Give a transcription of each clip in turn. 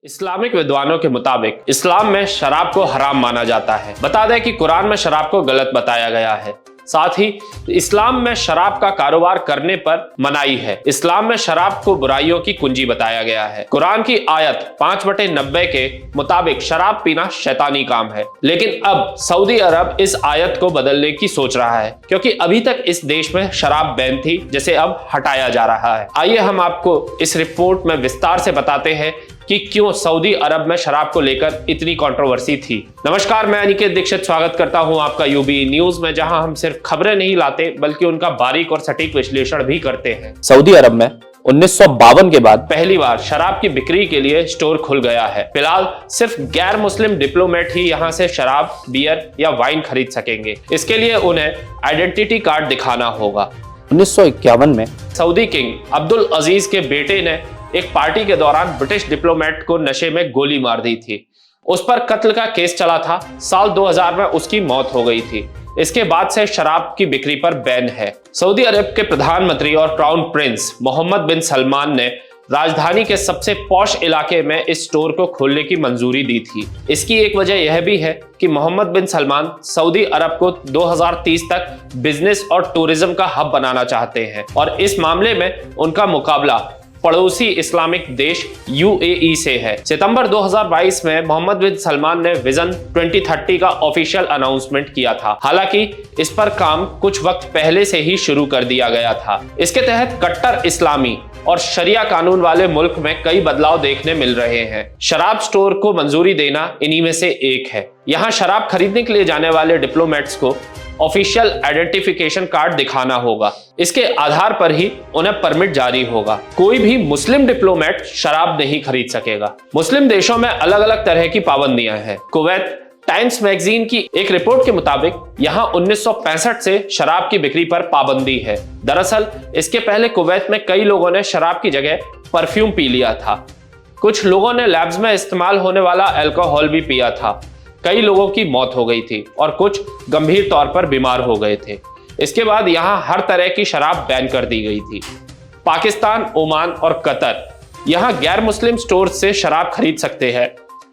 Islamic विद्वानों के मुताबिक इस्लाम में शराब को हराम माना जाता है। बता दें कि कुरान में शराब को गलत बताया गया है। साथ ही इस्लाम में शराब का कारोबार करने पर मनाही है। इस्लाम में शराब को बुराइयों की कुंजी बताया गया है। कुरान की आयत 5/90 के मुताबिक शराब पीना शैतानी काम है। लेकिन अब सऊदी अरब इस आयत को बदलने की सोच रहा है, क्योंकि अभी तक इस देश में शराब बैन थी, जिसे अब हटाया जा रहा है। आइए हम आपको इस रिपोर्ट में विस्तार से बताते हैं कि क्यों सऊदी अरब में शराब को लेकर इतनी कंट्रोवर्सी थी। नमस्कार, मैं अनिकेत दीक्षित स्वागत करता हूं आपका यूबी न्यूज में, जहां हम सिर्फ खबरें नहीं लाते बल्कि उनका बारीक और सटीक विश्लेषण भी करते हैं। सऊदी अरब में 1952 के बाद पहली बार शराब की बिक्री के लिए स्टोर खुल गया है। फिलहाल सिर्फ गैर मुस्लिम डिप्लोमेट ही यहां से शराब, बियर या वाइन खरीद सकेंगे। इसके लिए उन्हें आइडेंटिटी कार्ड दिखाना होगा। 1951 में सऊदी किंग अब्दुल अजीज के बेटे ने एक पार्टी के दौरान ब्रिटिश डिप्लोमेट को नशे में गोली मार दी थी। उस पर कत्ल का केस चला था। साल 2000 में उसकी मौत हो गई थी। इसके बाद से शराब की बिक्री पर बैन है। सऊदी अरब के प्रधानमंत्री और क्राउन प्रिंस मोहम्मद बिन सलमान ने राजधानी के सबसे पॉश इलाके में इस स्टोर को खोलने की मंजूरी दी थी। इसकी एक वजह यह भी है कि मोहम्मद बिन सलमान सऊदी अरब को 2030 तक बिजनेस और टूरिज्म का हब बनाना चाहते हैं, और इस मामले में उनका मुकाबला पड़ोसी इस्लामिक देश यूएई से है। सितंबर 2022 में मोहम्मद बिन सलमान ने विजन 2030 का ऑफिशियल अनाउंसमेंट किया था। हालांकि इस पर काम कुछ वक्त पहले से ही शुरू कर दिया गया था। इसके तहत कट्टर इस्लामी और शरिया कानून वाले मुल्क में कई बदलाव देखने मिल रहे हैं। शराब स्टोर को मंजूरी देना इन्हीं में से एक है। यहाँ शराब खरीदने के लिए जाने वाले डिप्लोमेट्स को ऑफिशियल आइडेंटिफिकेशन कार्ड दिखाना होगा। इसके आधार पर ही उन्हें परमिट जारी होगा। कोई भी मुस्लिम डिप्लोमेट शराब नहीं खरीद सकेगा। मुस्लिम देशों में अलग अलग तरह की पाबंदियां हैं। कुवैत टाइम्स मैगजीन की एक रिपोर्ट के मुताबिक यहां 1965 से शराब की बिक्री पर पाबंदी है। दरअसल इसके पहले कुवैत में कई लोगों ने शराब की जगह परफ्यूम पी लिया था। कुछ लोगों ने लैब्स में इस्तेमाल होने वाला अल्कोहल भी पिया था। कई लोगों की मौत हो गई थी और कुछ गंभीर तौर पर बीमार हो गए थे। इसके बाद यहां हर तरह की शराब बैन कर दी गई थी। पाकिस्तान, ओमान और कतर यहां गैर मुस्लिम स्टोर से शराब खरीद सकते हैं।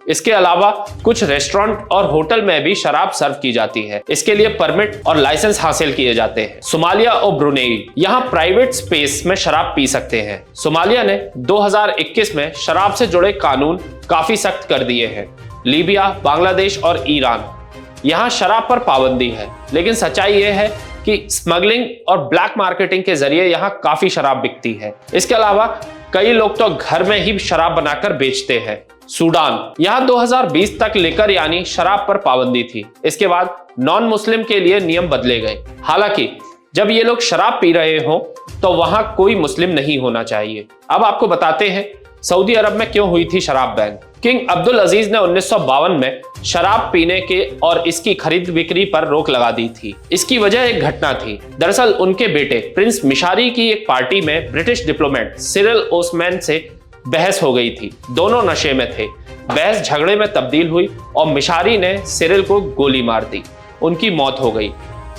इसके अलावा कुछ रेस्टोरेंट और होटल में भी शराब सर्व की जाती है। इसके लिए परमिट और लाइसेंस हासिल किए जाते हैं। सोमालिया और ब्रुनेई यहां प्राइवेट स्पेस में शराब पी सकते हैं। सोमालिया ने 2021 में शराब से जुड़े कानून काफी सख्त कर दिए हैं। लीबिया, बांग्लादेश और ईरान यहां शराब पर पाबंदी है, लेकिन सच्चाई यह है कि स्मगलिंग और ब्लैक मार्केटिंग के जरिए यहां काफी शराब बिकती है। इसके अलावा कई लोग तो घर में ही शराब बनाकर बेचते हैं। सूडान यहां 2020 तक लिकर यानी शराब पर पाबंदी थी। इसके बाद नॉन मुस्लिम के लिए नियम बदले गए। हालांकि जब ये लोग शराब पी रहे हो तो वहां कोई मुस्लिम नहीं होना चाहिए। अब आपको बताते हैं सऊदी अरब में क्यों हुई थी शराब बैन। किंग अब्दुल अजीज ने 1952 में शराब पीने के और इसकी खरीद बिक्री पर रोक लगा दी थी। इसकी वजह एक घटना थी। दरअसल उनके बेटे प्रिंस मिशारी की एक पार्टी में ब्रिटिश डिप्लोमेट सिरिल ओस्मान से बहस हो गई थी। दोनों नशे में थे। बहस झगड़े में तब्दील हुई और मिशारी ने सिरिल को गोली मार दी। उनकी मौत हो गई।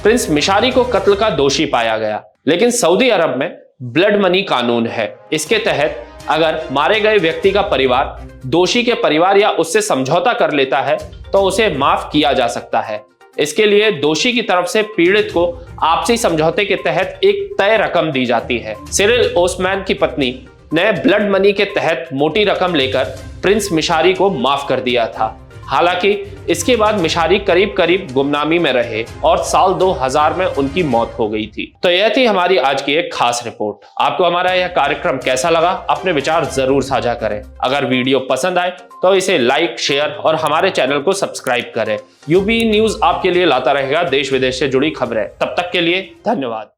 प्रिंस मिशारी को कत्ल का दोषी पाया गया। लेकिन सऊदी अरब में ब्लड मनी कानून है। इसके तहत अगर मारे गए व्यक्ति का परिवार दोषी के परिवार या उससे समझौता कर लेता है तो उसे माफ किया जा सकता है। इसके लिए दोषी की तरफ से पीड़ित को आपसी समझौते के तहत एक तय रकम दी जाती है। सिरिल ओस्मान की पत्नी ने ब्लड मनी के तहत मोटी रकम लेकर प्रिंस मिशारी को माफ कर दिया था। हालांकि इसके बाद मिशारी करीब करीब गुमनामी में रहे और साल 2000 में उनकी मौत हो गई थी। तो यह थी हमारी आज की एक खास रिपोर्ट। आपको हमारा यह कार्यक्रम कैसा लगा? अपने विचार जरूर साझा करें। अगर वीडियो पसंद आए तो इसे लाइक, शेयर और हमारे चैनल को सब्सक्राइब करें। यूबी न्यूज आपके लिए लाता रहेगा देश विदेश से जुड़ी खबरें। तब तक के लिए धन्यवाद।